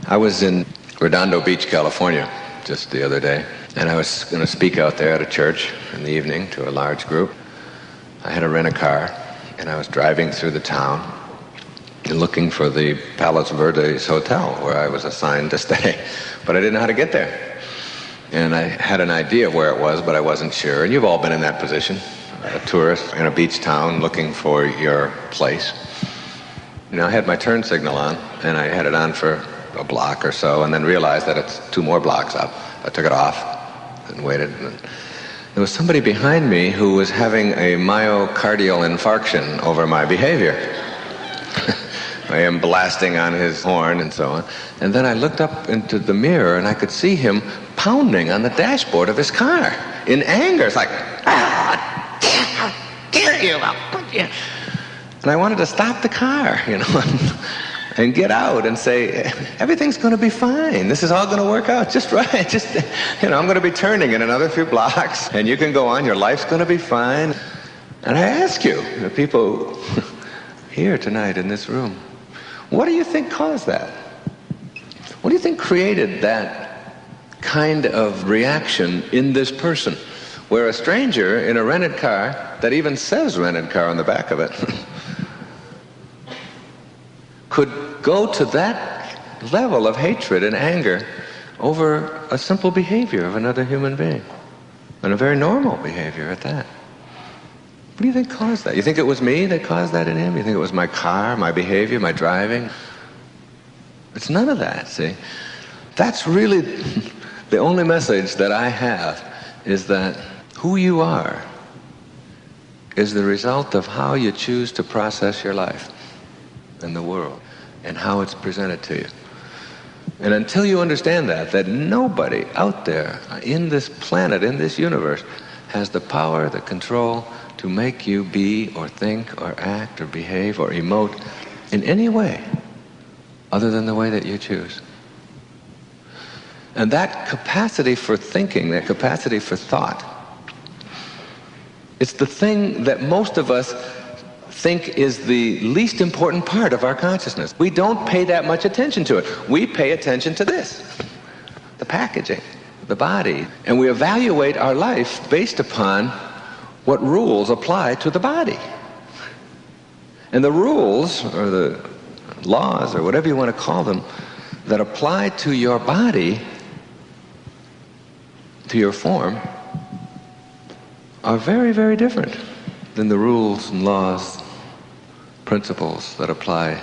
I was in Redondo Beach, California, just the other day, and I was going to speak out there at a church in the evening to a large group. I had to rent a car, and I was driving through the town and looking for the Palos Verdes Hotel where I was assigned to stay, but I didn't know how to get there. And I had an idea of where it was, but I wasn't sure. And you've all been in that position, a tourist in a beach town looking for your place. You know, I had my turn signal on, and I had it on for a block or so, and then realized that it's 2 more blocks up. I took it off and waited. And there was somebody behind me who was having a myocardial infarction over my behavior. I am blasting on his horn and so on. And then I looked up into the mirror, and I could see him pounding on the dashboard of his car in anger. It's like, how dare you, I'll put you. And I wanted to stop the car, you know, and get out and say, everything's going to be fine. This is all going to work out just right. Just, you know, I'm going to be turning in another few blocks, and you can go on. Your life's going to be fine. And I ask you, the people here tonight in this room, what do you think caused that? What do you think created that kind of reaction in this person, where a stranger in a rented car that even says rented car on the back of it could go to that level of hatred and anger over a simple behavior of another human being, and a very normal behavior at that? What do you think caused that? You think it was me that caused that in him? You think it was my car, my behavior, my driving? It's none of that, see? That's really the only message that I have, is that who you are is the result of how you choose to process your life and the world and how it's presented to you. And until you understand that nobody out there in this planet, in this universe, has the power, the control to make you be or think or act or behave or emote in any way other than the way that you choose. And that capacity for thinking, that capacity for thought, it's the thing that most of us think is the least important part of our consciousness. We don't pay that much attention to it. We pay attention to this, the packaging, the body, and we evaluate our life based upon what rules apply to the body. And the rules, or the laws, or whatever you want to call them, that apply to your body, to your form, are very, very different than the rules and laws, principles that apply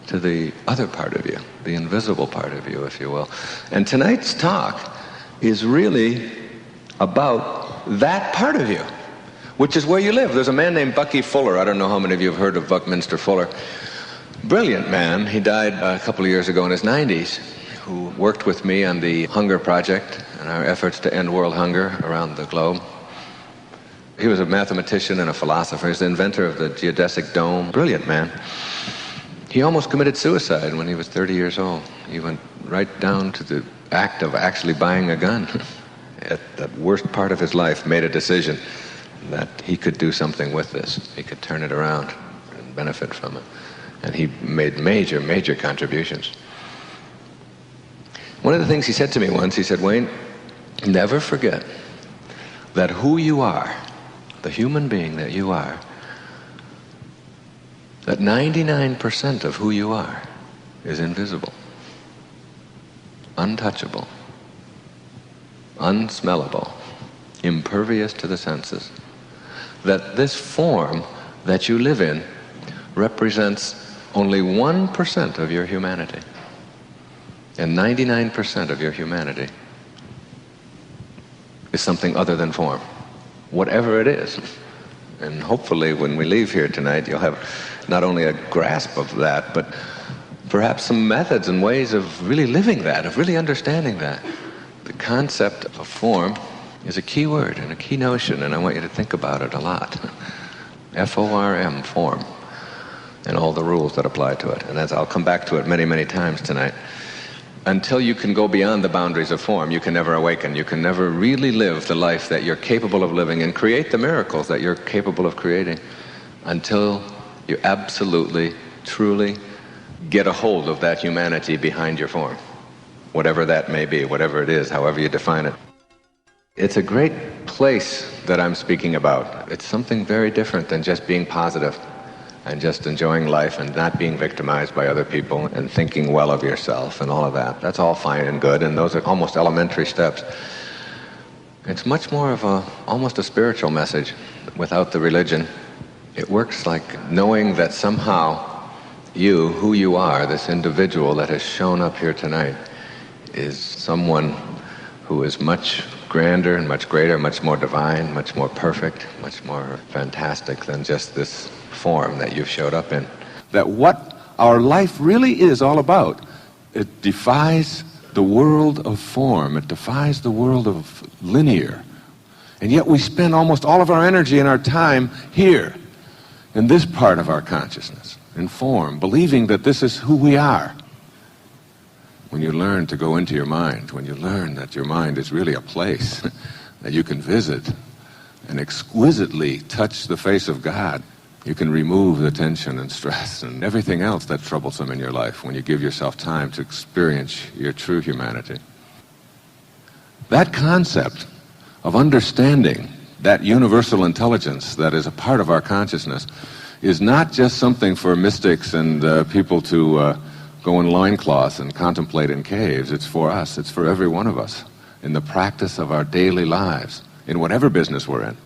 to the other part of you, the invisible part of you, if you will. And tonight's talk is really about that part of you, which is where you live. There's a man named Bucky Fuller. I don't know how many of you have heard of Buckminster Fuller. Brilliant man. He died a couple of years ago in his 90s, who worked with me on the Hunger Project and our efforts to end world hunger around the globe. He was a mathematician and a philosopher. He's the inventor of the geodesic dome. Brilliant man. He almost committed suicide when he was 30 years old. He went right down to the act of actually buying a gun. At the worst part of his life, made a decision that he could do something with this. He could turn it around and benefit from it. And he made major, major contributions. One of the things he said to me once, he said, Wayne, never forget that who you are, the human being that you are, that 99% of who you are is invisible, untouchable, unsmellable, impervious to the senses. That this form that you live in represents only 1% of your humanity. And 99% of your humanity is something other than form, whatever it is. And hopefully when we leave here tonight, you'll have not only a grasp of that, but perhaps some methods and ways of really living that, of really understanding that. The concept of form is a key word and a key notion, and I want you to think about it a lot. F-O-R-M, form, and all the rules that apply to it. And as I'll come back to it many, many times tonight. Until you can go beyond the boundaries of form, you can never awaken. You can never really live the life that you're capable of living and create the miracles that you're capable of creating until you absolutely, truly get a hold of that humanity behind your form. whatever that may be, whatever it is, however you define it. It's a great place that I'm speaking about. It's something very different than just being positive and just enjoying life and not being victimized by other people and thinking well of yourself and all of that. That's all fine and good, and those are almost elementary steps. It's much more of almost a spiritual message without the religion. It works like knowing that somehow you, who you are, this individual that has shown up here tonight, is someone who is much grander and much greater, much more divine, much more perfect, much more fantastic than just this form that you've showed up in. That what our life really is all about, it defies the world of form, it defies the world of linear. And yet we spend almost all of our energy and our time here, in this part of our consciousness, in form, believing that this is who we are. When you learn to go into your mind, when you learn that your mind is really a place that you can visit and exquisitely touch the face of God, you can remove the tension and stress and everything else that's troublesome in your life when you give yourself time to experience your true humanity. That concept of understanding that universal intelligence that is a part of our consciousness is not just something for mystics and people to go in loincloths and contemplate in caves. It's for us. It's for every one of us in the practice of our daily lives, in whatever business we're in.